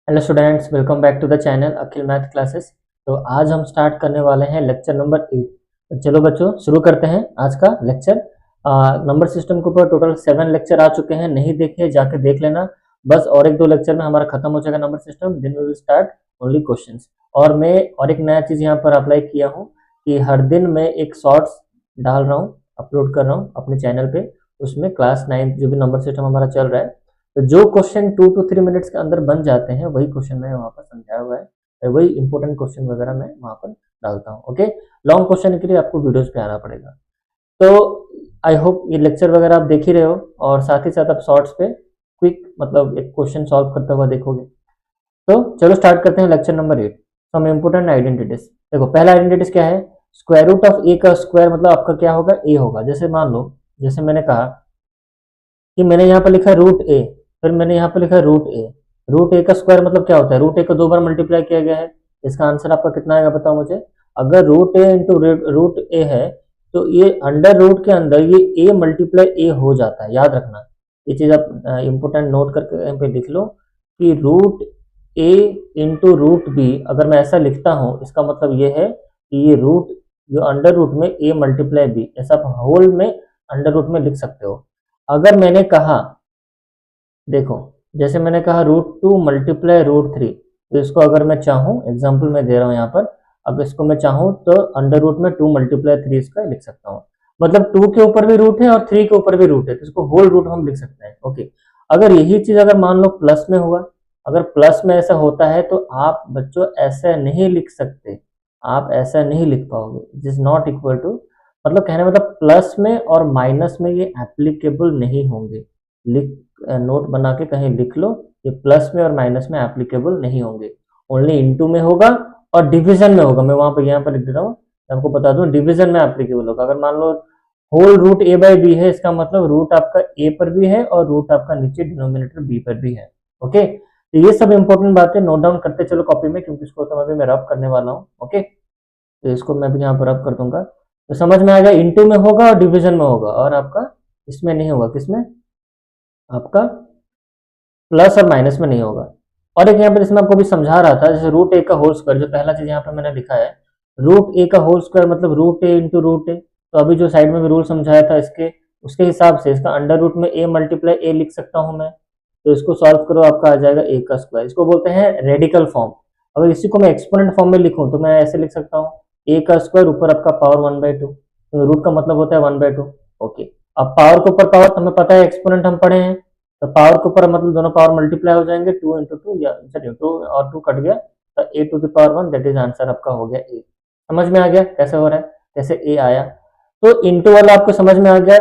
Hello students, welcome back to the channel Akhil math classes. तो आज हम स्टार्ट करने वाले हैं लेक्चर नंबर 8। तो चलो बच्चों, शुरू करते हैं आज का लेक्चर। नंबर सिस्टम के ऊपर टोटल 7 लेक्चर आ चुके हैं, नहीं देखे जाके देख लेना। बस और एक दो लेक्चर में हमारा खत्म हो जाएगा number system, then we will start only questions. और मैं और एक नया चीज़ यहाँ पर अप्लाई किया हूँ कि हर दिन मैं एक शॉर्ट्स डाल रहा हूँ, अपलोड कर रहा हूँ अपने चैनल पे। उसमें क्लास 9 जो भी नंबर सिस्टम हमारा चल रहा है, तो जो क्वेश्चन 2 to 3 मिनट्स के अंदर बन जाते हैं वही क्वेश्चन मैं वहाँ पर समझाया हुआ है, और वही इंपॉर्टेंट क्वेश्चन वगैरह मैं वहाँ पर डालता हूँ। ओके, लॉन्ग क्वेश्चन के लिए आपको वीडियोस पे आना पड़ेगा। तो आई होप ये लेक्चर वगैरह आप देख ही रहे हो, और साथ ही साथ आप शॉर्ट्स पे क्विक मतलब एक क्वेश्चन सॉल्व करते हुआ देखोगे। तो चलो स्टार्ट करते हैं लेक्चर नंबर 8। सम इंपोर्टेंट आइडेंटिटीज। देखो, पहला आइडेंटिटीज क्या है? स्क्वायर रूट ऑफ ए का स्क्वायर मतलब आपका क्या होगा? ए होगा। जैसे मान लो, जैसे मैंने कहा कि मैंने यहाँ पर लिखा है रूट ए, फिर मैंने यहाँ पर लिखा है रूट ए। रूट ए का स्क्वायर मतलब क्या होता है? रूट ए को 2 बार मल्टीप्लाई किया गया है। इसका आंसर आपका कितना आएगा बताओ मुझे। अगर रूट ए इंटू रूट ए है तो ये अंडर रूट के अंदर ये ए मल्टीप्लाई ए हो जाता है, याद रखना। ये चीज आप इंपोर्टेंट नोट करके यहाँ पे लिख लो कि रूट ए इंटू रूट बी अगर मैं ऐसा लिखता हूँ, इसका मतलब ये है कि ये रूट जो अंडर रूट में ए मल्टीप्लाई बी, ऐसा आप होल में अंडर रूट में लिख सकते हो। अगर मैंने कहा, देखो, जैसे मैंने कहा रूट 2 मल्टीप्लाई रूट 3, तो इसको अगर मैं चाहूँ, एग्जाम्पल मैं दे रहा हूँ यहाँ पर, अब इसको मैं चाहूँ तो अंडर रूट में 2 मल्टीप्लाई 3 इसका लिख सकता हूँ। मतलब 2 के ऊपर भी रूट है और 3 के ऊपर भी रूट है, तो इसको होल रूट हम लिख सकते हैं। ओके, अगर यही चीज अगर मान लो प्लस में हुआ, अगर प्लस में ऐसा होता है तो आप बच्चों ऐसा नहीं लिख सकते, आप ऐसा नहीं लिख पाओगे। It is not equal to, मतलब कहने मतलब प्लस में और माइनस में ये एप्लीकेबल नहीं होंगे। लिख नोट बना के कहीं लिख लो, ये प्लस में और माइनस में एप्लीकेबल नहीं होंगे, ओनली इनटू में होगा और डिवीजन में होगा। मैं वहां पर यहाँ पर लिख देता हूँ, आपको बता दूं, डिवीजन में एप्लीकेबल होगा। अगर मान लो whole root A by B है, इसका मतलब रूट आपका ए पर भी है और रूट आपका नीचे डिनोमिनेटर बी पर भी है। ओके, तो ये सब इंपॉर्टेंट बातें नोट डाउन करते चलो कॉपी में, क्योंकि इसको तो अभी मैं रब करने वाला हूँ। ओके, तो इसको मैं भी यहाँ पर रब कर दूंगा, तो समझ में आएगा। इनटू में होगा और डिवीजन में होगा, और आपका इसमें नहीं होगा। किसमें? आपका प्लस और माइनस में नहीं होगा। और एक यहाँ पर इसमें आपको भी समझा रहा था, जैसे रूट ए का होल स्क्वायर, जो पहला चीज यहाँ पर मैंने लिखा है रूट ए का होल स्क्वायर मतलब रूट ए इंटू रूट ए। तो अभी जो साइड में भी रूल समझाया था इसके, उसके हिसाब से इसका अंडर रूट में ए मल्टीप्लाई ए लिख सकता हूँ मैं। तो इसको सॉल्व करो, आपका आ जाएगा ए का स्क्वायर। इसको बोलते हैं रेडिकल फॉर्म। अगर इसी को मैं एक्सपोनेंट फॉर्म में लिखूं तो मैं ऐसे लिख सकता हूँ, ए का स्क्वायर ऊपर आपका पावर 1/2। तो रूट का मतलब होता है 1/2। ओके, अब पावर के ऊपर पावर, हमें पता है एक्सपोनेंट हम पढ़े हैं, तो पावर के ऊपर मतलब दोनों पावर मल्टीप्लाई हो जाएंगे, 2 into 2, या चलिए 2 और 2 कट गया, तो a⁻1, दैट इज आंसर आपका हो गया ए। समझ में आ गया कैसे हो रहा है, कैसे ए आया? तो इंटू वाला आपको समझ में आ गया।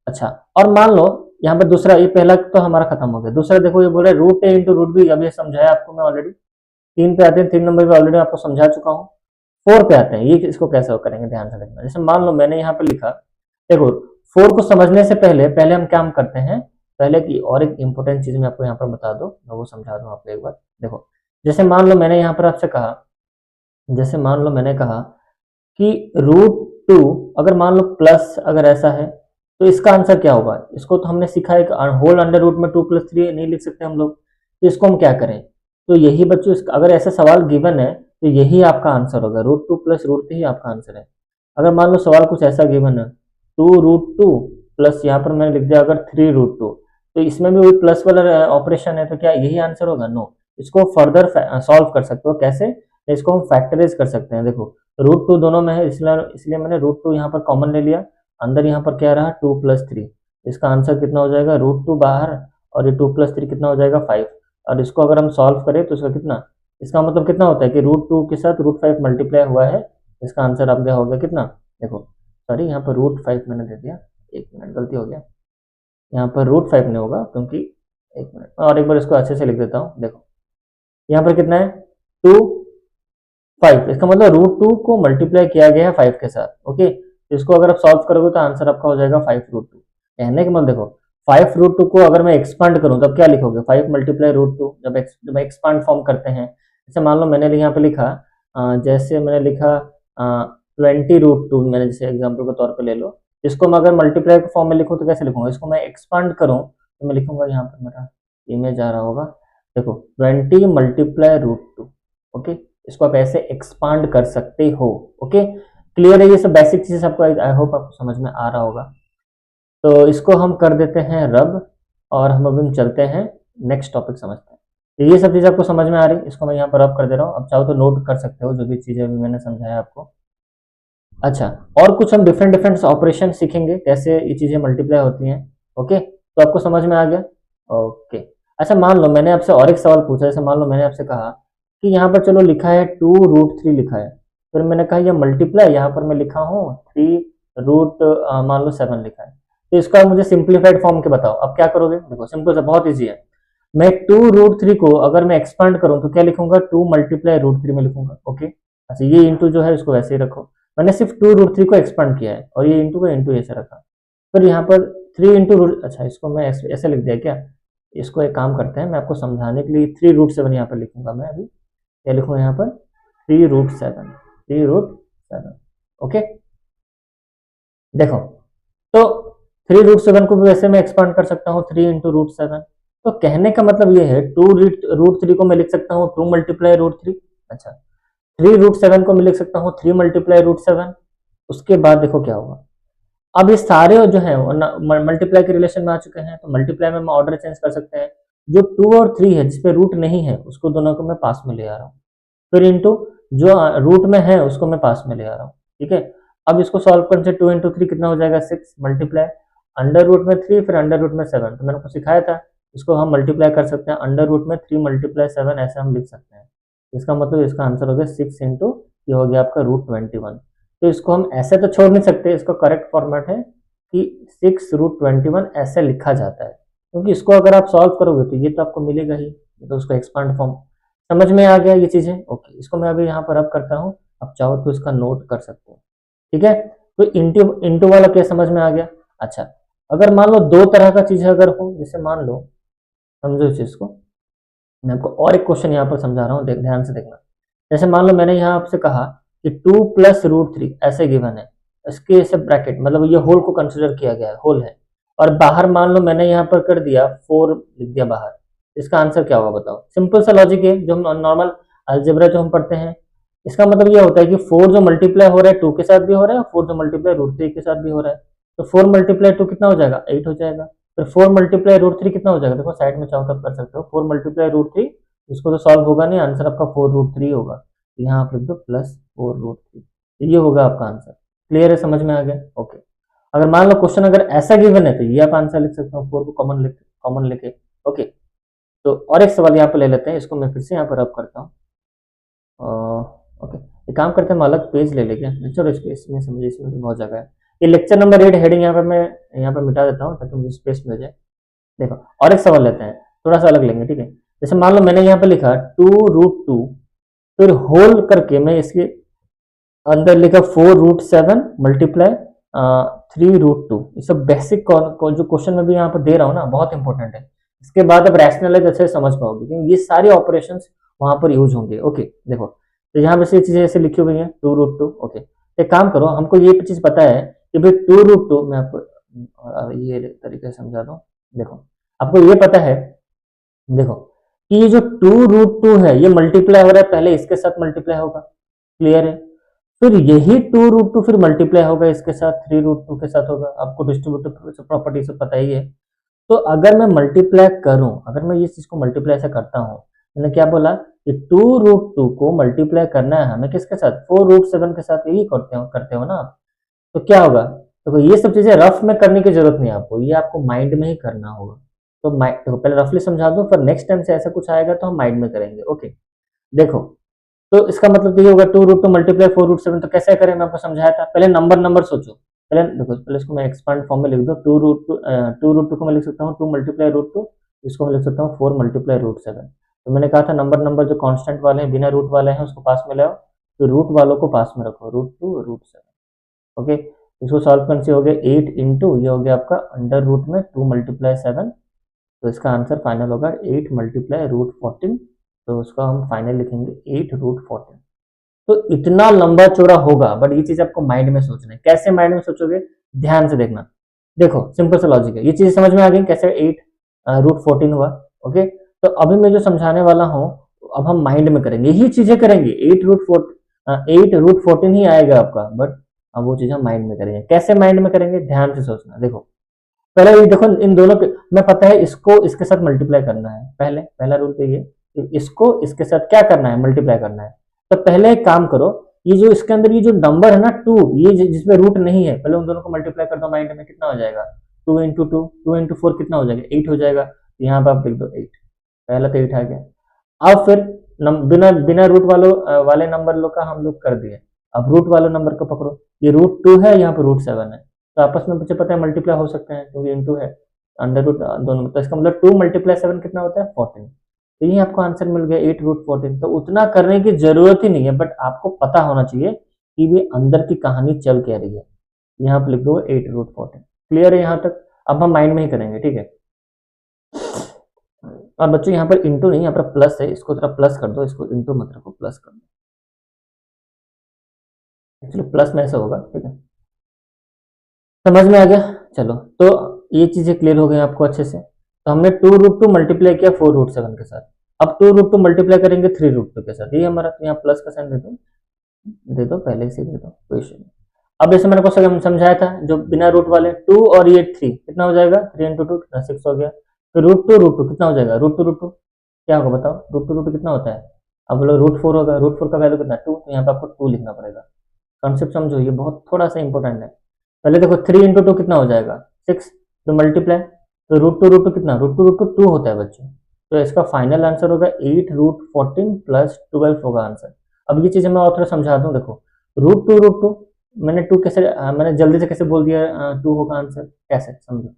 अच्छा, और मान लो यहाँ पर दूसरा, ये पहला तो हमारा खत्म हो गया। दूसरा देखो, ये बोल रहा है रूट ए इंटू रूट बी। अभी समझाया आपको मैं ऑलरेडी। 3 पे आते हैं, 3 नंबर पे ऑलरेडी आपको समझा चुका हूँ। 4 पे आते हैं, ये इसको कैसे करेंगे ध्यान से देखना। जैसे मान लो मैंने यहाँ पे लिखा, देखो 4 को समझने से पहले पहले हम क्या करते हैं, पहले की और एक इंपॉर्टेंट चीज मैं आपको यहाँ पर बता दो, मैं वो समझा दूं आपको एक बार। देखो, जैसे मान लो मैंने यहाँ पर आपसे कहा, जैसे मान लो मैंने कहा कि रूट 2 अगर मान लो प्लस अगर ऐसा है, तो इसका आंसर क्या होगा? इसको तो हमने सीखा है कि होल अंडर रूट में 2+3 नहीं लिख सकते हम लोग, तो इसको हम क्या करें? तो यही बच्चों, अगर ऐसा सवाल गिवन है तो यही आपका आंसर होगा, रूट 2 प्लस रूट 3 ही आपका आंसर है। अगर मान लो सवाल कुछ ऐसा गिवन है, 2√2 प्लस यहाँ पर मैंने लिख दिया अगर 3√2, तो इसमें भी वही प्लस वाला ऑपरेशन है, तो क्या यही आंसर होगा? नो। इसको फर्दर सॉल्व कर सकते हो कैसे? इसको हम फैक्टराइज कर सकते हैं। देखो, रूट 2 दोनों में है, इसलिए इसलिए मैंने रूट 2 यहाँ पर कॉमन ले लिया। अंदर यहाँ पर क्या रहा? 2+3। इसका आंसर कितना हो जाएगा? रूट 2 बाहर, और ये 2+3 कितना हो जाएगा? 5। और इसको अगर हम सॉल्व करें तो इसका कितना, इसका मतलब कितना होता है कि रूट 2 के साथ रूट 5 मल्टीप्लाई हुआ है। इसका आंसर आप गया हो गया कितना? देखो, सॉरी यहाँ पर रूट 5 मैंने दे दिया, 1 मिनट गलती हो गया। यहाँ पर रूट 5 नहीं होगा क्योंकि, 1 मिनट और एक बार इसको अच्छे से लिख देता हूँ। देखो यहाँ पर कितना है? 2, 5, इसका मतलब रूट 2 को मल्टीप्लाई किया गया है 5 के साथ। ओके, तो इसको अगर आप सॉल्व करोगे तो आंसर आपका हो जाएगा 5√2। कहने के मतलब देखो, 5√2 को अगर मैं एक्सपांड करूं तब क्या लिखोगे? 5 मल्टीप्लाई रूट 2। जब एक्सपांड फॉर्म करते हैं, जैसे मान लो मैंने यहाँ पे लिखा, जैसे मैंने लिखा 20√2, मैंने जैसे एग्जाम्पल के तौर पर ले लो। इसको मैं अगर मल्टीप्लाई के फॉर्म में लिखूं तो कैसे लिखूंगा? इसको मैं एक्सपांड करूं तो मैं लिखूंगा, यहाँ पर मेरा इमेज आ रहा होगा, देखो 20 मल्टीप्लाई √2, ओके, इसको आप ऐसे एक्सपांड कर सकते हो। ओके, क्लियर है? ये सब बेसिक चीजें आपको, आई होप आपको समझ में आ रहा होगा। तो इसको हम कर देते हैं रब, और हम अभी चलते हैं नेक्स्ट टॉपिक समझते हैं। तो ये सब चीज़ आपको समझ में आ रही, इसको मैं यहाँ पर रब कर दे रहा हूँ। अब चाहो तो नोट कर सकते हो जो भी चीज़ें अभी मैंने समझाया आपको। अच्छा, और कुछ हम डिफरेंट डिफरेंट ऑपरेशन सीखेंगे, कैसे ये चीज़ें मल्टीप्लाई होती हैं। ओके, तो आपको समझ में आ गया? ओके। अच्छा, मान लो मैंने आपसे और एक सवाल पूछा, जैसे मान लो मैंने आपसे कहा कि यहाँ पर चलो लिखा है 2√3 लिखा है, फिर मैंने कहा ये मल्टीप्लाई, यहाँ पर मैं लिखा हूँ 3√7 लिखा है, तो इसका आप मुझे सिंप्लीफाइड फॉर्म के बताओ। अब क्या करोगे? देखो सिंपल सा, बहुत ईजी है। मैं 2√3 को अगर मैं एक्सपांड करूं तो क्या लिखूंगा? 2 मल्टीप्लाई √3 में लिखूंगा। ओके, अच्छा ये इंटू जो है इसको वैसे ही रखो, मैंने सिर्फ 2√3 को एक्सपांड किया है और ये इंटू का इंटू ऐसे रखा। फिर यहाँ पर 3 इंटू रूट, अच्छा इसको मैं ऐसे लिख दिया क्या? इसको एक काम करते हैं, मैं आपको समझाने के लिए 3√7 यहाँ पर लिखूंगा। मैं अभी क्या लिखूंगा यहाँ पर? 3√7। ओके, देखो तो 3√7 को भी वैसे मैं एक्सपांड कर सकता हूँ 3 इंटू √7। तो कहने का मतलब ये है 2√3 को मैं लिख सकता हूँ 2 मल्टीप्लाई √3। अच्छा, 3√7 को मैं लिख सकता हूँ 3 मल्टीप्लाई √7। उसके बाद देखो क्या होगा, अब ये सारे जो है मल्टीप्लाई के रिलेशन में आ चुके हैं, तो मल्टीप्लाई में हम ऑर्डर चेंज कर सकते हैं। जो 2 और 3 है जिसपे रूट नहीं है उसको दोनों को मैं पास में ले आ रहा हूँ, फिर इंटू जो रूट में है उसको मैं पास में ले आ रहा हूँ। ठीक है, अब इसको सॉल्व करने से 2 इंटू 3 कितना हो जाएगा? 6 मल्टीप्लाई अंडर रूट में 3, फिर अंडर रूट में 7। तो मैंने आपको सिखाया था, इसको हम मल्टीप्लाई कर सकते हैं अंडर रूट में 3 मल्टीप्लाई 7, ऐसे हम लिख सकते हैं। इसका मतलब इसका आंसर हो गया 6 इंटू, ये हो गया आपका √21। तो इसको हम ऐसे तो छोड़ नहीं सकते, इसका करेक्ट फॉर्मेट है कि 6√21 ऐसे लिखा जाता है, क्योंकि इसको अगर आप सॉल्व करोगे तो ये तो आपको मिलेगा ही, तो उसको एक्सपांड फॉर्म। समझ में आ गया ये चीजें? ओके, इसको मैं अभी यहाँ पर अब करता हूँ, आप चाहो तो इसका नोट कर सकते हो। ठीक है, तो इंटू इंटू वाला क्या समझ में आ गया? अच्छा, अगर मान लो दो तरह का चीज अगर हो, जैसे मान लो, समझो इस चीज को, मैं आपको और एक क्वेश्चन यहाँ पर समझा रहा हूँ, ध्यान से देखना। जैसे मान लो मैंने यहाँ आपसे कहा कि 2 + √3 ऐसे गिवन है, इसके ऐसे ब्रैकेट, मतलब ये होल को कंसिडर किया गया है, होल है, और बाहर मान लो मैंने यहाँ पर कर दिया 4 लिख दिया बाहर, इसका आंसर क्या होगा बताओ? सिंपल सा लॉजिक है जो हम नॉर्मल अलजेब्रा जो हम पढ़ते हैं। इसका मतलब ये होता है कि 4 जो मल्टीप्लाई हो रहा है 2 के साथ भी हो रहा है, और 4 जो मल्टीप्लाई √3 के साथ भी हो रहा है, तो 4 मल्टीप्लाई 2 कितना हो जाएगा? 8 हो जाएगा। फिर 4 मल्टीप्लाई √3 कितना हो जाएगा? देखो साइड में चाहो तब कर सकते हो, 4 मल्टीप्लाई √3, इसको तो सॉल्व होगा नहीं, आंसर आपका 4√3 होगा, तो यहाँ आप लिख दो +4√3, ये होगा आपका आंसर। क्लियर है? समझ में आ गया? ओके, अगर मान लो क्वेश्चन अगर ऐसा गिवन है तो ये आप आंसर लिख सकते हो, 4 को कॉमन लेके। ओके, तो और एक सवाल यहाँ पे ले लेते हैं, इसको मैं फिर से यहाँ पर रब करता हूँ। ओके, एक काम करते हैं, हम अलग पेज ले लेंगे, चलो स्पेस में समझिए, इसमें तो बहुत जगह है। ये लेक्चर नंबर 8 हेडिंग यहाँ पर मैं यहाँ पर मिटा देता हूँ ताकि मुझे स्पेस मिल जाए। देखो और एक सवाल लेते हैं, थोड़ा सा अलग लेंगे। ठीक है, जैसे मान लो मैंने यहाँ पे लिखा 2√2, फिर होल करके मैं इसके अंदर लिखा 4√7 मल्टीप्लाई 3√2। ये सब बेसिक जो क्वेश्चन में भी यहाँ पर दे रहा हूँ ना, बहुत इंपॉर्टेंट है। इसके बाद अब रैशनलाइज अच्छे से समझ पाओगे, क्योंकि ये सारे ऑपरेशन वहां पर यूज होंगे। ओके, देखो तो यहाँ पे चीजें ऐसे लिखी हुई है 2√2। ओके, एक काम करो, हमको ये चीज पता है कि भाई 2√2, मैं आपको ये तरीके से समझा दूं। देखो आपको ये पता है, देखो कि ये जो 2√2 है ये मल्टीप्लाई हो रहा है, पहले इसके साथ मल्टीप्लाई होगा। क्लियर है? फिर यही 2√2 फिर मल्टीप्लाई होगा इसके साथ, 3√2 के साथ होगा। आपको डिस्ट्रीब्यूटिव प्रॉपर्टी से पता ही है। तो अगर मैं मल्टीप्लाई करूं, अगर मैं इस चीज को मल्टीप्लाई से करता हूं, मैंने क्या बोला कि 2√2 को मल्टीप्लाई करना है हमें किसके साथ? 4√7 के साथ। यही करते हो ना आप? तो क्या होगा? तो ये सब चीजें रफ में करने की जरूरत नहीं है आपको, ये आपको माइंड में ही करना होगा। तो पहले रफली समझा दो, फिर नेक्स्ट टाइम से ऐसा कुछ आएगा तो हम माइंड में करेंगे। ओके, देखो तो इसका मतलब तो ये होगा 2√2 मल्टीप्लाई 4√7। तो कैसे करें, मैं आपको समझाया था। पहले नंबर सोचो, पहले देखो, पहले इसको मैं एक्सपांड फॉर्म में लिख दो। 2√2 को मैं लिख सकता हूँ 2 मल्टीप्लाई √2, इसको मैं लिख सकता हूँ 4 मल्टीप्लाई √7। तो मैंने कहा था नंबर जो कांस्टेंट वाले हैं, बिना रूट वाले हैं, उसको पास में लाओ, तो रूट वालों को पास में रखो, √2 √7। ओके, इसको सॉल्व करने से हो गया 8 इंटू, ये हो गया आपका अंडर रूट में 2 मल्टीप्लाई 7। तो इसका आंसर फाइनल होगा 8 मल्टीप्लाई √14। तो उसका हम फाइनल लिखेंगे 8√14। तो इतना लंबा चौड़ा होगा, बट ये चीज आपको माइंड में सोचना है। कैसे माइंड में सोचोगे? ध्यान से देखना। देखो सिंपल सा लॉजिक है, ये चीज समझ में आ गई कैसे 8√14 हुआ। ओके, तो अभी मैं जो समझाने वाला हूँ अब हम माइंड में करेंगे, यही चीजें करेंगे। 8 रूट 14 ही आएगा आपका, बट अब वो चीज हम माइंड में करेंगे। कैसे माइंड में करेंगे, ध्यान से सोचना। देखो पहले ये देखो, इन दोनों के मैं पता है इसको इसके साथ मल्टीप्लाई करना है। पहला रूल तो ये कि इसको इसके साथ क्या करना है, मल्टीप्लाई करना है। तो पहले एक काम करो, ये जो इसके अंदर ये जो नंबर है ना 2, ये जिसमें रूट नहीं है, पहले उन दोनों को मल्टीप्लाई कर दो माइंड में। कितना हो जाएगा, 2 इंटू 4 कितना हो जाएगा, 8 हो जाएगा। यहाँ पे आप लिख दो 8, पहला तो 8 आ गया। अब फिर बिना बिना रूट वाले नंबर लोग का हम लोग कर दिए। अब रूट वाले नंबर को पकड़ो, ये √2 है, यहाँ पे √7 है, तो आपस में मुझे पता है मल्टीप्लाई हो सकते हैं क्योंकि इंटू है, अंडर रूट दोनों। तो इसका मतलब 2 × 7 कितना होता है, 14। तो ये आपको आंसर मिल गया 8 √14। तो उतना करने की जरूरत ही नहीं है, बट आपको पता होना चाहिए कि भी अंदर की कहानी चल क्या रही है। यहाँ पे लिख दो 8 √14। क्लियर है यहाँ तक। अब हम माइंड में ही करेंगे, ठीक है। और बच्चों यहाँ पर इंटू नहीं, यहाँ पर प्लस है, इसको थोड़ा प्लस कर दो, इसको इंटू मत रखो, प्लस कर दो। एक्चुअली प्लस में ऐसा होगा, ठीक है। समझ में आ गया। चलो तो ये चीजें क्लियर हो गई आपको अच्छे से। तो हमने 2 √2 मल्टीप्लाई किया 4 √7 के साथ। अब 2 √2 मल्टीप्लाई करेंगे 3 √2 के साथ। ये हमारा, तो यहाँ प्लस का साइन दे दो पहले से दे दो, कोई इशू नहीं। अब जैसे मैंने को समझाया था जो बिना रूट वाले 2 और ये 3 कितना हो जाएगा, 3 × 2 कितना 6 हो गया। तो √2 कितना हो जाएगा, √2 क्या होगा बताओ, √2 कितना होता है। अब बोलो √4 होगा, √4 का वैल्यू कितना 2, तो यहाँ पे आपको 2 लिखना पड़ेगा। कॉन्सेप्ट समझो, ये बहुत थोड़ा सा इंपॉर्टेंट है। पहले देखो 3 × 2 कितना हो जाएगा 6, तो मल्टीप्लाई, तो √2 कितना, √2 2 होता है बच्चों। तो इसका फाइनल आंसर होगा 8 √14 + 12 होगा आंसर। अब ये चीजें मैं और थोड़ा समझा दूं। देखो √2 मैंने 2 कैसे, मैंने जल्दी से कैसे बोल दिया 2 होगा आंसर, कैसे समझो।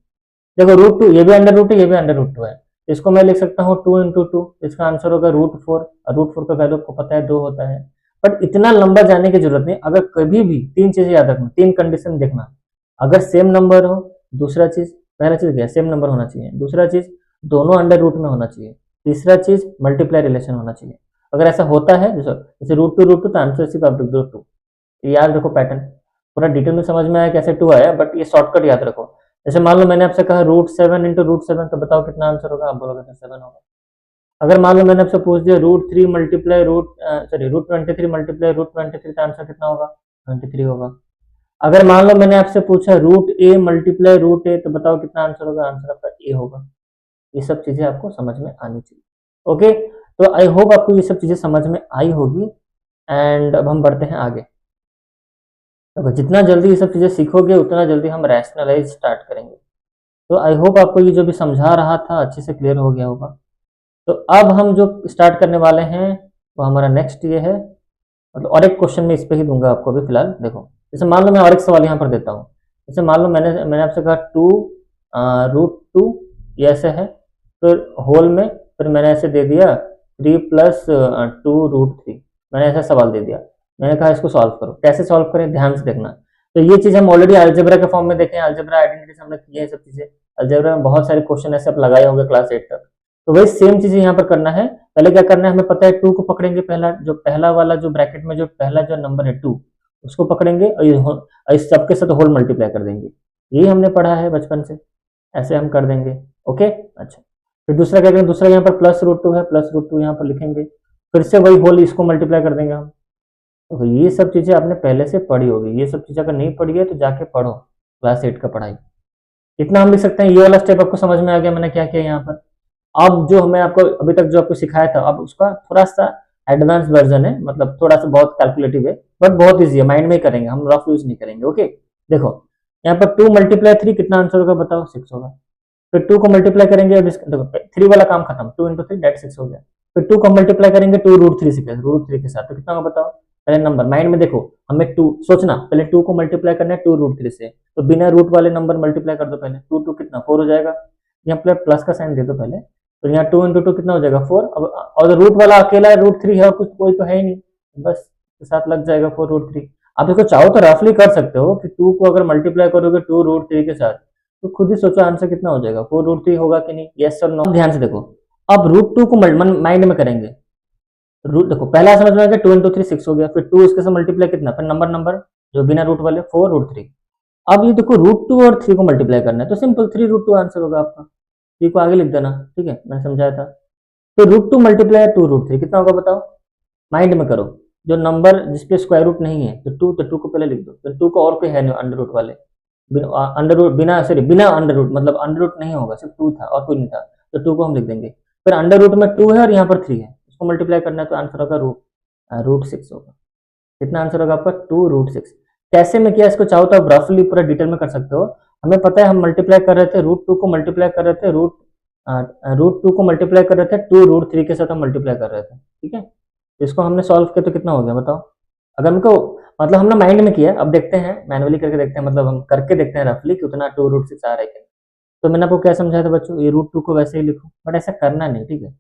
देखो √2 ये भी अंडर रूट है, ये भी अंडर रूट है, इसको मैं लिख सकता हूँ 2 × 2, इसका आंसर होगा √4। और √4 का वैल्यू आपको पता है 2 होता है। बट इतना लंबा जाने की जरूरत नहीं। अगर कभी भी 3 चीजें याद रखना, 3 कंडीशन देखना। अगर सेम नंबर हो, दूसरा चीज, पहला चीज क्या, सेम नंबर होना चाहिए। दूसरा चीज दोनों अंडर रूट में होना चाहिए। तीसरा चीज मल्टीप्लाई रिलेशन होना चाहिए। अगर ऐसा होता है जैसे √2 तो आंसर सिर्फ आप लिख दो 2। याद रखो पैटर्न, पूरा डिटेल में समझ में आया कैसे 2 आया, बट ये शॉर्टकट याद रखो। जैसे मान लो मैंने आपसे कहा √7 × √7, तो बताओ कितना आंसर होगा, आप बोलोगे 7 होगा। अगर मान लो मैंने आपसे पूछ दिया √3 मल्टीप्लाई √23 मल्टीप्लाई √23, तो आंसर कितना होगा, 23 होगा। अगर मान लो मैंने आपसे पूछा √a मल्टीप्लाई √a, तो बताओ कितना आंसर होगा, आंसर आपका a होगा। ये सब चीजें आपको समझ में आनी चाहिए। ओके, तो आई होप आपको ये सब चीजें समझ में आई होगी। एंड अब हम बढ़ते हैं आगे। तो जितना जल्दी ये सब चीजें सीखोगे उतना जल्दी हम रैशनलाइज स्टार्ट करेंगे। तो आई होप आपको ये जो भी समझा रहा था अच्छे से क्लियर हो गया होगा। तो अब हम जो स्टार्ट करने वाले हैं वो हमारा नेक्स्ट ये है, मतलब और एक क्वेश्चन मैं इस पे ही दूंगा आपको अभी फिलहाल। देखो जैसे मान लो मैं और एक सवाल यहाँ पर देता हूँ। जैसे मान लो मैंने आपसे कहा 2 √2 ये ऐसे है, तो होल में फिर मैंने ऐसे दे दिया 3 + 2 √3, मैंने ऐसा सवाल दे दिया। मैंने कहा इसको सॉल्व करो। कैसे सॉल्व करें, ध्यान से देखना। तो ये चीज हम ऑलरेडी अलजेब्रा के फॉर्म में देखे हैं, अलजेब्रा आइडेंटिटी हमने किए हैं सब चीजें। अलजेब्रा में बहुत सारे क्वेश्चन ऐसे आप लगाए होंगे क्लास 8 तक। तो वही सेम चीजें यहाँ पर करना है। पहले क्या करना है, हमें पता है 2 को पकड़ेंगे, पहला वाला जो ब्रैकेट में जो पहला जो नंबर है 2 उसको पकड़ेंगे और इस सबके साथ होल मल्टीप्लाई कर देंगे। यही हमने पढ़ा है बचपन से, ऐसे हम कर देंगे। ओके, अच्छा। फिर दूसरा क्या करेंगे, दूसरा यहाँ पर +√2 है, +√2 यहाँ पर लिखेंगे, फिर से वही होल इसको मल्टीप्लाई कर देंगे हम। तो ये सब चीजें आपने पहले से पढ़ी होगी। ये सब चीजें अगर नहीं पढ़ी है तो जाके पढ़ो क्लास 8 का पढ़ाई। इतना हम लिख सकते हैं। ये वाला स्टेप आपको समझ में आ गया मैंने क्या किया यहाँ पर। अब जो हमें आपको अभी तक जो आपको सिखाया था, अब उसका थोड़ा सा एडवांस वर्जन है, मतलब थोड़ा सा बहुत कैलकुलेटिव है, बट बहुत ईजी है, माइंड में ही करेंगे हम, रफ यूज नहीं करेंगे। ओके, देखो यहाँ पर 2 × 3 कितना आंसर होगा बताओ, 6 होगा। फिर 2 को मल्टीप्लाई करेंगे, अब देखो 3 वाला काम खत्म, 2 × 3 दैट 6 हो गया। फिर 2 को मल्टीप्लाई करेंगे 2 √3 से, √3 के साथ, तो कितना होगा बताओ। पहले नंबर माइंड में देखो, हमें 2 सोचना, पहले 2 को मल्टीप्लाई करना है 2 √3 से, तो बिना रूट वाले नंबर मल्टीप्लाई कर दो पहले। 2 कितना 4 हो जाएगा, यहाँ पर प्लस का साइन दे दो पहले, तो यहाँ 2 × 2 कितना हो जाएगा 4। अब और रूट वाला अकेला √3 है, कुछ कोई तो है ही नहीं, बस के साथ लग जाएगा 4 √3। आप इसको चाहो तो रफली कर सकते हो कि 2 को अगर मल्टीप्लाई करोगे 2 √3 के साथ, तो खुद ही सोचो आंसर कितना हो जाएगा, 4 √3 होगा कि नहीं, यस और नो। ध्यान से देखो, अब √2 को माइंड में करेंगे। रूट देखो, पहला समझ में आ गया, 2 × 3 6 हो गया, फिर 2 इसके साथ मल्टीप्लाई कितना, फिर नंबर जो बिना रूट वाले 4 √3। अब ये देखो √2 और 3 को मल्टीप्लाई करना है, तो सिंपल 3 √2 आंसर होगा आपका। 3 को आगे लिख देना, ठीक है, मैंने समझाया था। तो root two multiply two root three कितना होगा बताओ, माइंड में करो। जो नंबर जिसपे स्क्वायर रूट नहीं है तो टू को पहले लिख दो, तो टू को और कोई है नहीं अंडर रूट वाले, अंडर रूट बिना अंडर रूट, मतलब अंडर रूट नहीं होगा, सिर्फ टू था और कोई नहीं था, तो टू को हम लिख देंगे। फिर अंडर रूट में टू है और यहाँ पर थ्री है, इसको मल्टीप्लाई करना है तो आंसर होगा रूट सिक्स होगा। कितना आंसर होगा आपका, टू रूट सिक्स। कैसे में किया इसको, चाहो तो आप रफली पूरा डिटेल में कर सकते हो। हमें पता है हम मल्टीप्लाई कर रहे थे रूट टू को मल्टीप्लाई कर रहे थे रूट टू को मल्टीप्लाई कर रहे थे टू रूट थ्री के साथ हम मल्टीप्लाई कर रहे थे, ठीक है। इसको हमने सॉल्व किया तो कितना हो गया बताओ। अगर हमको मतलब हमने माइंड में किया, अब देखते हैं मैनुअली करके देखते हैं, मतलब हम करके देखते हैं रफली कि उतना टू रूट सिक्स आ रहा है क्या। तो मैंने आपको क्या समझाया था बच्चों, ये रूट टू को वैसे ही लिखो, बट ऐसा करना नहीं, ठीक है।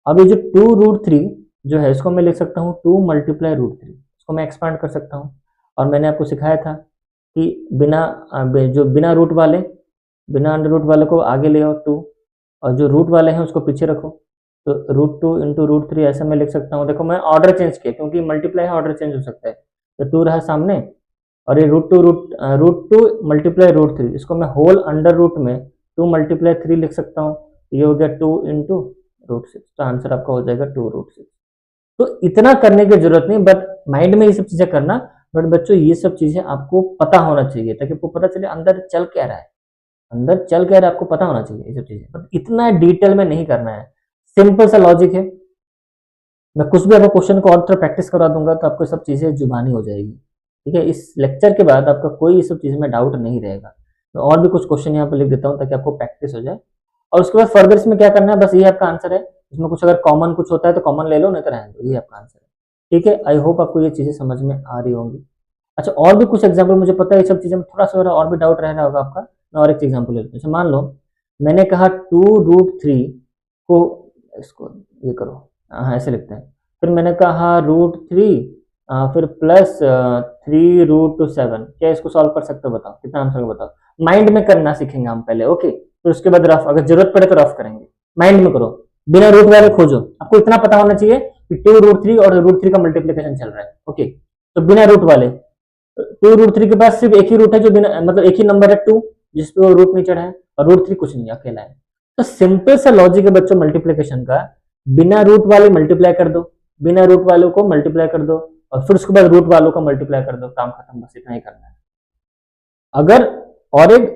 अब ये जो टू रूट थ्री जो है इसको मैं लिख सकता हूँ टू मल्टीप्लाई रूट थ्री, इसको मैं एक्सपांड कर सकता हूँ। और मैंने आपको सिखाया था कि बिना रूट वाले, बिना अंडर रूट वाले को आगे ले आओ टू, और जो रूट वाले हैं उसको पीछे रखो। तो root two into root three ऐसा मैं लिख सकता हूँ। देखो मैं ऑर्डर चेंज किया क्योंकि मल्टीप्लाई है, ऑर्डर चेंज हो सकता है। तो टू रहा सामने और ये root two multiply root three, इसको मैं होल अंडर रूट में टू मल्टीप्लाई थ्री लिख सकता हूँ। ये हो गया टू इंटू रूट सिक्स, तो आंसर आपका हो जाएगा टू रूट सिक्स। तो इतना करने की जरूरत नहीं, बट माइंड में ये सब चीजें करना। बट बच्चों ये सब चीजें आपको पता होना चाहिए ताकि आपको पता चले अंदर चल क्या रहा है, अंदर चल क्या रहा है आपको पता होना चाहिए ये सब चीजें, बट इतना डिटेल में नहीं करना है। सिंपल सा लॉजिक है। मैं कुछ भी आपको क्वेश्चन को और तरह प्रैक्टिस करवा दूंगा तो आपको सब चीजें जुबानी हो जाएगी, ठीक है। इस लेक्चर के बाद आपका कोई ये सब चीज में डाउट नहीं रहेगा। मैं और भी कुछ क्वेश्चन यहाँ पे लिख देता हूँ ताकि आपको प्रैक्टिस हो जाए। और उसके बाद फर्दर इसमें क्या करना है, बस ये आपका आंसर है। इसमें कुछ अगर कॉमन कुछ होता है तो कॉमन ले लो, नहीं तो रहने दो, ये आपका आंसर है, ठीक है। आई होप आपको ये चीजें समझ में आ रही होंगी। अच्छा, और भी कुछ एग्जाम्पल, मुझे पता है ये सब चीजें में थोड़ा सा और भी डाउट रह रहा होगा आपका। मैं और एक एग्जाम्पल ले लेता हूँ। मान लो मैंने कहा टू रूट थ्री को, इसको ये करो, हाँ ऐसे लिखते हैं। फिर मैंने कहा रूट थ्री फिर plus three root two seven, क्या इसको सॉल्व कर सकते हो बताओ, कितना आंसर होगा बताओ। माइंड में करना सीखेंगे हम पहले, ओके। फिर उसके बाद रफ, अगर जरूरत पड़े तो रफ करेंगे। माइंड में करो, बिना रूट वाले खोजो। आपको इतना पता होना चाहिए कि टू रूट थ्री और रूट थ्री का मल्टीप्लीकेशन चल रहा है, ओके। तो बिना रूट वाले, टू रूट थ्री के पास सिर्फ एक ही रूट है जो बिना, मतलब एक ही नंबर है टू जिसपे वो रूट नहीं चढ़ा है, और रूट थ्री कुछ नहीं अकेला है। तो सिंपल सा लॉजिक है बच्चों मल्टीप्लीकेशन का, बिना रूट वाले मल्टीप्लाई कर दो, बिना रूट वालों को मल्टीप्लाई कर दो, और फिर उसके बाद रूट वालों को मल्टीप्लाई कर दो, काम खत्म, बस इतना ही करना है। अगर और एक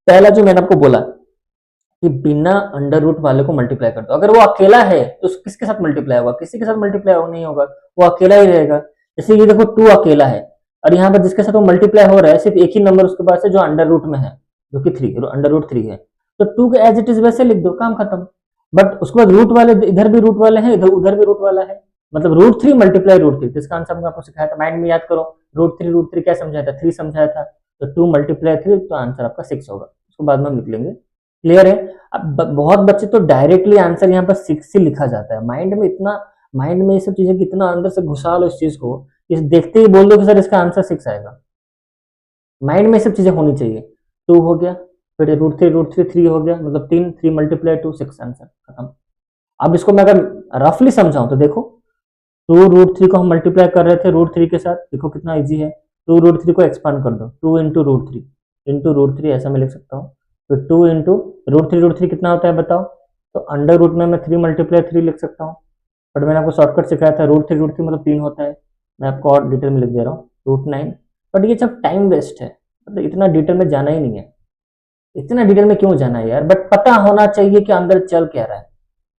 पहला जो मैंने आपको बोला कि बिना अंडर रूट वाले को मल्टीप्लाई कर दो, अगर वो अकेला है तो किसके साथ मल्टीप्लाई होगा, किसी के साथ मल्टीप्लाई नहीं होगा, वो अकेला ही रहेगा। जैसे ये देखो टू अकेला है और यहाँ पर जिसके साथ वो मल्टीप्लाई हो रहा है सिर्फ एक ही नंबर उसके पास है जो अंडर रूट में है, जो कि थ्री, अंडर रूट थ्री है। तो टू को एज इट इज वैसे लिख दो, काम खत्म। बट उसके बाद रूट वाले, इधर भी रूट वाले हैं, इधर उधर भी रूट वाला है, मतलब root three multiply root three. इसका आंसर मैंने आपको सिखाया था, माइंड में याद करो। रूट थ्री क्या समझाया था, थ्री समझाया था। तो टू मल्टीप्लाई थ्री, तो आंसर आपका सिक्स होगा। उसको बाद में हम लिख लेंगे, क्लियर है। अब बहुत बच्चे तो डायरेक्टली आंसर यहाँ पर सिक्स ही लिखा जाता है। माइंड में इतना, माइंड में ये सब चीजें कितना अंदर से घुसा लो इस चीज को, इस देखते ही बोल दो कि सर इसका आंसर सिक्स आएगा। माइंड में सब चीजें होनी चाहिए। टू हो गया, फिर रूट थ्री थ्री हो गया, मतलब तीन, three multiply two six, answer खत्म। अब इसको मैं अगर रफली समझाऊं तो देखो, टू रूट थ्री को हम मल्टीप्लाई कर रहे थे रूट थ्री के साथ, देखो कितना इजी है। टू रूट थ्री को एक्सपांड कर दो, टू इंटू रूट थ्री ऐसा मैं लिख सकता हूँ। तो टू इंटू रूट थ्री कितना होता है बताओ। तो अंडर रूट में मैं थ्री मल्टीप्लाई थ्री लिख सकता हूँ, बट मैंने आपको शॉर्टकट सिखाया था रूट थ्री मतलब तीन होता है। मैं आपको और डिटेल में लिख दे रहा हूँ, रूट नाइन। बट ये सब टाइम वेस्ट है, मतलब इतना डिटेल में जाना ही नहीं है। इतना डिटेल में क्यों जाना है यार, बट पता होना चाहिए कि अंदर चल क्या रहा है।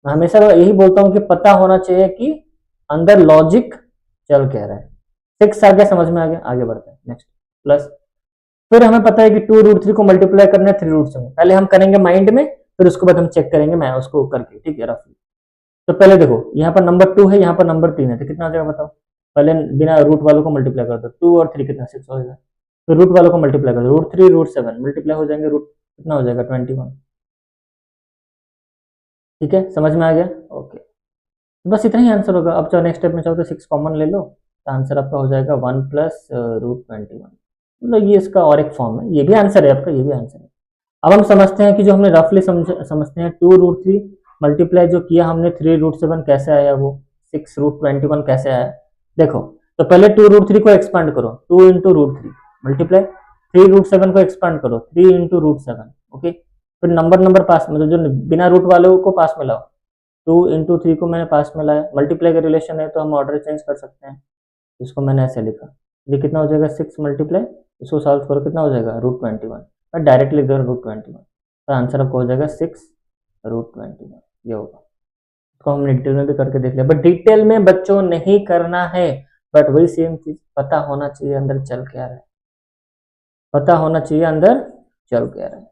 मैं हमेशा यही बोलता हूँ कि पता होना चाहिए कि अंदर लॉजिक चल क्या रहा है। सिक्स आ गया, समझ में आ गया, आगे बढ़ते हैं नेक्स्ट। प्लस फिर हमें पता है कि टू रूट थ्री को मल्टीप्लाई करना है थ्री रूट से, पहले हम करेंगे माइंड में, फिर उसके बाद हम चेक करेंगे मैं उसको करके, ठीक है रफली। तो पहले देखो यहाँ पर नंबर टू है, यहाँ पर नंबर तीन है, तो कितना आ जाएगा बताओ। पहले बिना रूट वालों को मल्टीप्लाई कर दो, टू और थ्री कितना, सिक्स हो जाएगा। फिर रूट वालों को मल्टीप्लाई कर दो, root three root seven multiply हो जाएंगे, रूट कितना हो जाएगा 21। ठीक है, समझ में आ गया, ओके। बस इतना ही आंसर होगा। अब चाहो नेक्स्ट स्टेप में चाहो तो सिक्स कॉमन ले लो, तो आंसर आपका हो जाएगा वन प्लस रूट 21। मतलब ये इसका और एक फॉर्म है, ये भी आंसर है आपका, ये भी आंसर है। अब हम समझते हैं कि जो हमने रफली समझते हैं, टू रूट थ्री मल्टीप्लाई जो किया हमने थ्री रूट सेवन कैसे आया, वो सिक्स रूट 21 कैसे आया। देखो तो पहले टू रूट थ्री को एक्सपांड करो, two into root three multiply three root seven को एक्सपांड करो, three into root seven, okay. फिर नंबर पास, मतलब जो बिना रूट वालों को पास में लाओ, 2 × 3 को मैंने पास में लाया, मल्टीप्लाई का रिलेशन है तो हम ऑर्डर चेंज कर सकते हैं। इसको मैंने ऐसे लिखा, ये कितना हो जाएगा 6 मल्टीप्लाई, इसको सॉल्व करो कितना हो जाएगा √21। मैं डायरेक्ट लिख दे रहा हूँ √21, तो आंसर आपको हो जाएगा 6√21, ये होगा। इसको हमने डिटेल में भी करके देख लिया, बट डिटेल में बच्चों नहीं करना है, बट वही सेम चीज पता होना चाहिए अंदर चल क्या रहा है, पता होना चाहिए अंदर चल क्या रहा है।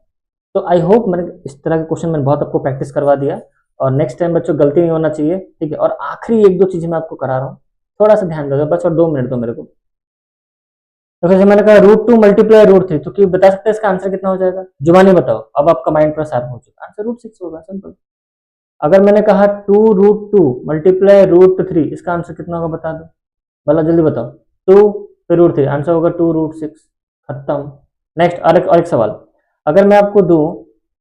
तो आई होप मैंने इस तरह के क्वेश्चन मैंने बहुत आपको प्रैक्टिस करवा दिया, और नेक्स्ट टाइम बच्चों गलती नहीं होना चाहिए, ठीक है। और आखिरी 1-2 चीजें मैं आपको करा रहा हूँ, थोड़ा सा ध्यान दो बस, और 2 मिनट दो मेरे को। तो जैसे मैंने कहा √2 मल्टीप्लाई √3, तो क्या बता सकते हैं इसका आंसर कितना हो जाएगा? जुबानी बताओ, अब आपका माइंड पूरा शार्प हो चुका, आंसर √6 होगा, सिंपल। अगर मैंने कहा 2√2 मल्टीप्लाई √3, इसका आंसर कितना होगा बता दो, भला जल्दी बताओ। 2 फिर √3, आंसर होगा 2√6, खत्म। नेक्स्ट और एक सवाल, अगर मैं आपको दूं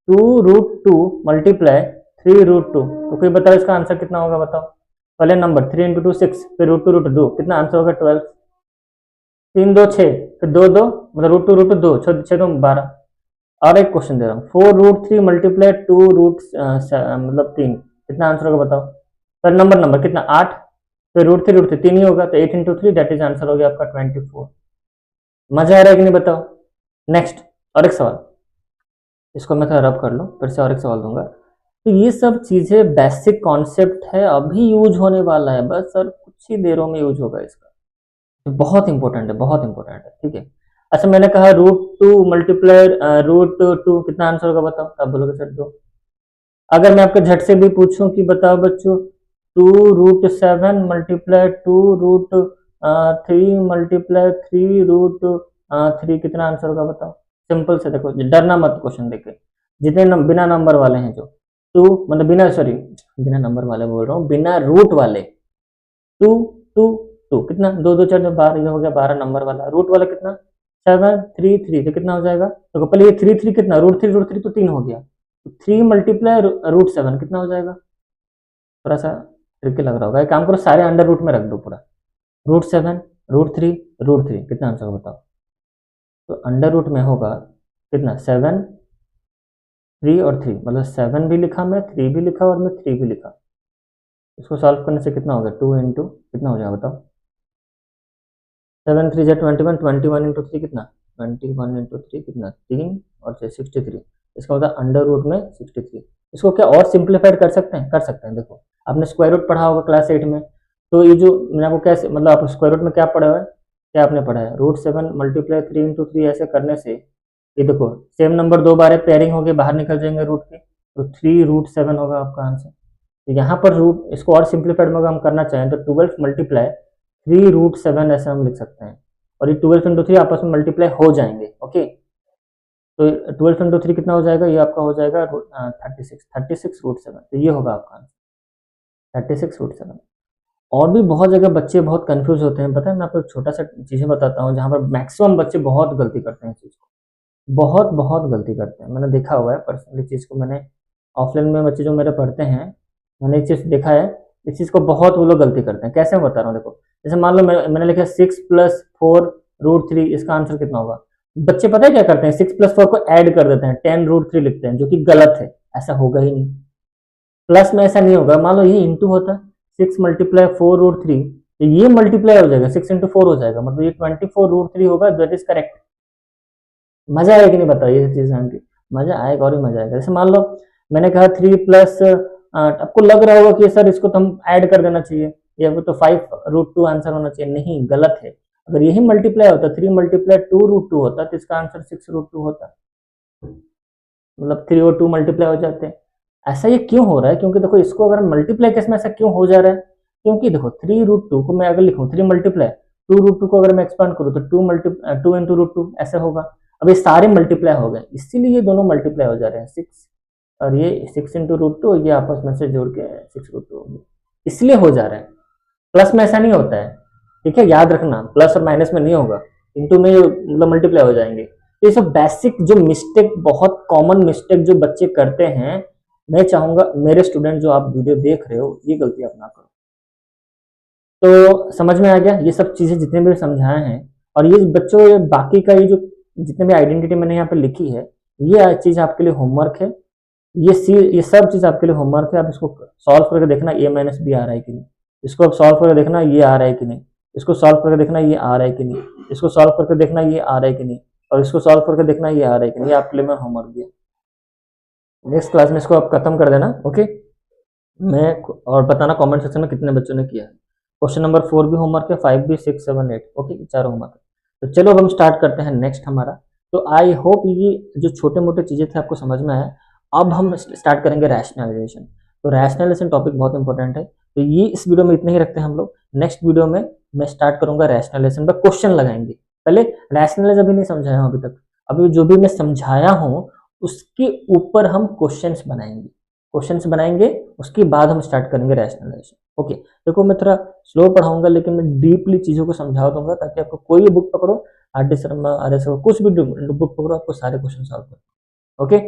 2√2 मल्टीप्लाई 3√2, तो कोई बताओ इसका आंसर कितना होगा बताओ। पहले नंबर 3 × 2 6, फिर √2 कितना आंसर होगा 12, 3 2 6, फिर 2 2 मतलब √2 6 2 12। और एक क्वेश्चन दे रहा हूँ 4√3 मल्टीप्लाई 2 मतलब 3, कितना आंसर होगा बताओ। फिर नंबर कितना 8, फिर √3 3 ही होगा, तो 8 × 3 दैट इज आंसर हो गया आपका 24। मजा आ रहा है कि नहीं बताओ। नेक्स्ट और एक सवाल, इसको मैं थोड़ा रब कर लूँ, फिर से और एक सवाल दूंगा। तो ये सब चीजें बेसिक कॉन्सेप्ट है, अभी यूज होने वाला है बस, सर कुछ ही देरों में यूज होगा इसका, तो बहुत इंपॉर्टेंट है, बहुत इंपॉर्टेंट है, ठीक है। अच्छा मैंने कहा √2 मल्टीप्लाई √2 कितना आंसर होगा बताओ, आप बोलोगे सर 2। अगर मैं आपके झट से भी पूछूं कि बताओ बच्चों 2√7 मल्टीप्लाई 2√3 मल्टीप्लाई 3√3 कितना आंसर होगा बताओ। सिंपल से देखो, डरना मत क्वेश्चन देखे, जितने बिना नंबर वाले हैं जो 2 मतलब बिना नंबर वाले बोल रहा हूँ, बिना रूट वाले 2 2 2 कितना 2 2 4 12, ये हो गया 12 नंबर वाला। रूट वाला कितना 7 3 3, तो कितना हो जाएगा, तो पहले ये 3 3 कितना √3 तो 3 हो गया, तो 3 मल्टीप्लाई √7 कितना हो जाएगा। थोड़ा सा ट्रिकी लग रहा होगा, एक काम करो सारे अंडर रूट में रख दो पूरा, √7 √3 कितना आंसर होगा बताओ। तो अंडर रूट में होगा कितना 7 3 और 3, मतलब 7 भी लिखा मैं, 3 भी लिखा और मैं 3 भी लिखा। इसको सॉल्व करने से कितना होगा 2 × कितना हो जाएगा बताओ। 7 3 जा 21, 21 × 3 कितना 21 × 3 कितना 3 और 63, इसका मतलब अंडर रूट में 63। इसको क्या और सिंप्लीफाइड कर सकते हैं, कर सकते हैं। देखो आपने स्क्वायर रूट पढ़ा होगा क्लास 8 में, तो ये जो मैंने आपको कैसे मतलब आप स्क्वायर रूट में क्या पढ़ा हुआ है, क्या आपने पढ़ा है √7 मल्टीप्लाई 3 × 3, ऐसे करने से ये देखो सेम नंबर 2 बार पेयरिंग होके बाहर निकल जाएंगे रूट के, तो 3√7 होगा आपका आंसर। तो यहाँ पर रूट, इसको और सिंप्लीफाइड में अगर हम करना चाहें तो 12 मल्टीप्लाई 3√7 ऐसे हम लिख सकते हैं, और ये 12 × 3 आपस में मल्टीप्लाई हो जाएंगे, ओके। तो 12 × 3 कितना हो जाएगा, ये आपका हो जाएगा 36√7, तो ये होगा आपका आंसर 36√7। और भी बहुत जगह बच्चे बहुत कंफ्यूज होते हैं, पता है मैं आपको छोटा सा चीजें बताता हूँ जहाँ पर मैक्सिमम बच्चे बहुत गलती करते हैं, चीज को बहुत गलती करते हैं, मैंने देखा हुआ है पर्सनली चीज को। मैंने ऑफलाइन में बच्चे जो मेरे पढ़ते हैं, मैंने एक चीज देखा है, इस चीज को बहुत वो लोग गलती करते हैं। कैसे मैं बता रहा हूँ, देखो जैसे मान लो मैंने लिखा 6 + 4√3, इसका आंसर कितना होगा। बच्चे पता है क्या करते हैं, 6 + 4 को ऐड कर देते हैं, 10√3 लिखते हैं, जो कि गलत है, ऐसा होगा ही नहीं। प्लस में ऐसा नहीं होगा, मान लो ये इंटू होता 6 मल्टीप्लाई 4√3, तो ये मल्टीप्लाई हो जाएगा 6 × 4 हो जाएगा, मतलब ये 24√3 होगा, दैट इज करेक्ट। मजा आएगा कि नहीं बताओ, ये चीज जान के मजा आएगा, और भी मजा आएगा। जैसे मान लो मैंने कहा 3 + आपको लग रहा होगा कि सर इसको तो हम ऐड कर देना चाहिए, ये तो 5√2 आंसर होना चाहिए, नहीं गलत है। अगर यही मल्टीप्लाई होता 3 मल्टीप्लाई 2√2 होता, तो इसका आंसर 6√2 होता, मतलब 3 और 2 मल्टीप्लाई हो जाते हैं। ऐसा ये क्यों हो रहा है, क्योंकि देखो इसको अगर मल्टीप्लाई केस में ऐसा क्यों हो जा रहा है, क्योंकि देखो 3√2 को मैं अगर लिखूं 3 मल्टीप्लाई 2√2 को अगर मैं एक्सपांड करूँ तो 2 × √2 ऐसे होगा। अब ये सारे मल्टीप्लाई हो गए, इसीलिए ये दोनों मल्टीप्लाई हो जा रहे हैं, 6 और ये 6 × √2, ये आपस में से जोड़ के 6√2 हो गया, इसलिए हो जा रहा है। प्लस में ऐसा नहीं होता है, ठीक है, याद रखना, प्लस और माइनस में नहीं होगा, इंटू में मतलब मल्टीप्लाई हो जाएंगे। तो ये सब बेसिक जो मिस्टेक, बहुत कॉमन मिस्टेक जो बच्चे करते हैं, मैं चाहूंगा मेरे स्टूडेंट जो आप वीडियो देख रहे हो, ये गलती आप ना करो। तो समझ में आ गया ये सब चीजें जितने भी समझाए हैं, और ये बच्चों बाकी का ये जो जितने भी आइडेंटिटी मैंने यहाँ पे लिखी है, ये चीज आपके लिए होमवर्क है। ये सब चीज आपके लिए होमवर्क है। आप इसको सॉल्व करके देखना ए माइनस बी आ रहा है कि नहीं, इसको आप सॉल्व करके देखना ये आ रहा है कि नहीं, इसको सॉल्व करके देखना ये आ रहा है कि नहीं, इसको सॉल्व करके देखना ये आ रहा है कि नहीं, और इसको सॉल्व करके देखना ये आ रहा है कि नहीं। ये आपके लिए मैं होमवर्क दिया। नेक्स्ट क्लास में इसको आप खत्म कर देना, ओके। मैं और बताना कमेंट सेक्शन में कितने बच्चों ने किया है। क्वेश्चन नंबर 4 भी होमवर्क है, 5 भी, 6, 7, 8, ओके, 4 होमवर्क है। तो चलो अब हम स्टार्ट करते हैं नेक्स्ट हमारा। तो आई होप ये जो छोटे मोटे चीजें थे आपको समझ में आए। अब हम स्टार्ट करेंगे रैशनलाइजेशन। तो रैशनलाइजेशन टॉपिक बहुत इंपॉर्टेंट है। तो ये इस वीडियो में इतने ही रखते हैं हम लोग। नेक्स्ट वीडियो में मैं स्टार्ट करूंगा रैशनलाइजेशन पर, क्वेश्चन लगाएंगे। पहले रैशनलाइज अभी नहीं समझाया हूं अभी तक। अभी जो भी मैं समझाया हूं उसके ऊपर हम क्वेश्चंस बनाएंगे, उसके बाद हम स्टार्ट करेंगे रैशनलाइजेशन, ओके। देखो मैं थोड़ा स्लो पढ़ाऊंगा, लेकिन मैं डीपली चीजों को समझा दूंगा, ताकि आपको कोई भी बुक पकड़ो, R D Sharma, R S, कुछ भी बुक पकड़ो, आपको सारे क्वेश्चन सॉल्व करो, ओके।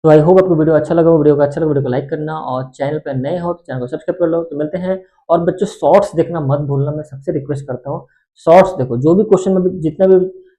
तो आई होप आपको वीडियो अच्छा लगा हो। वीडियो को अच्छा लगा वीडियो को लाइक करना, और चैनल पर नए हो तो चैनल को सब्सक्राइब कर लो। तो मिलते हैं। और बच्चों शॉर्ट्स देखना मत भूलना, मैं सबसे रिक्वेस्ट करता हूँ। शॉर्ट्स देखो, जो भी क्वेश्चन में भी, जितना भी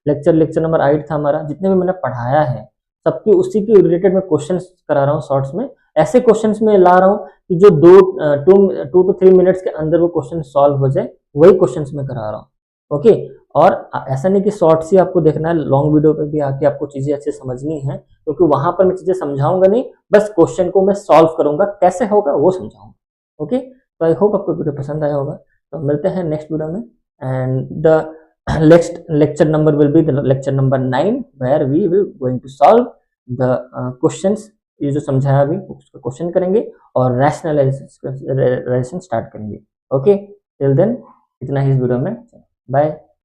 लेक्चर नंबर 8 था हमारा, जितने भी मैंने पढ़ाया है सबके उसी के रिलेटेड मैं क्वेश्चन करा रहा हूँ शॉर्ट्स में। ऐसे क्वेश्चंस में ला रहा हूँ कि जो 2 to 3 मिनट्स के अंदर वो क्वेश्चन सॉल्व हो जाए, वही क्वेश्चंस में करा रहा हूँ, ओके। और ऐसा नहीं कि शॉर्ट्स ही आपको देखना है, लॉन्ग वीडियो पे भी आके आपको चीजें अच्छे समझनी है, क्योंकि वहां पर मैं चीजें समझाऊंगा नहीं, बस क्वेश्चन को मैं सॉल्व करूंगा, कैसे होगा वो समझाऊंगा, ओके। तो आई होप आपको वीडियो पसंद आया होगा। तो मिलते हैं नेक्स्ट वीडियो में। And the next lecture number will be the lecture number 9, where we will going to solve the questions। ये जो समझाया अभी उसको क्वेश्चन करेंगे और रैशनलाइजेशन स्टार्ट करेंगे, ओके। टिल देन इतना ही इस वीडियो में, बाय।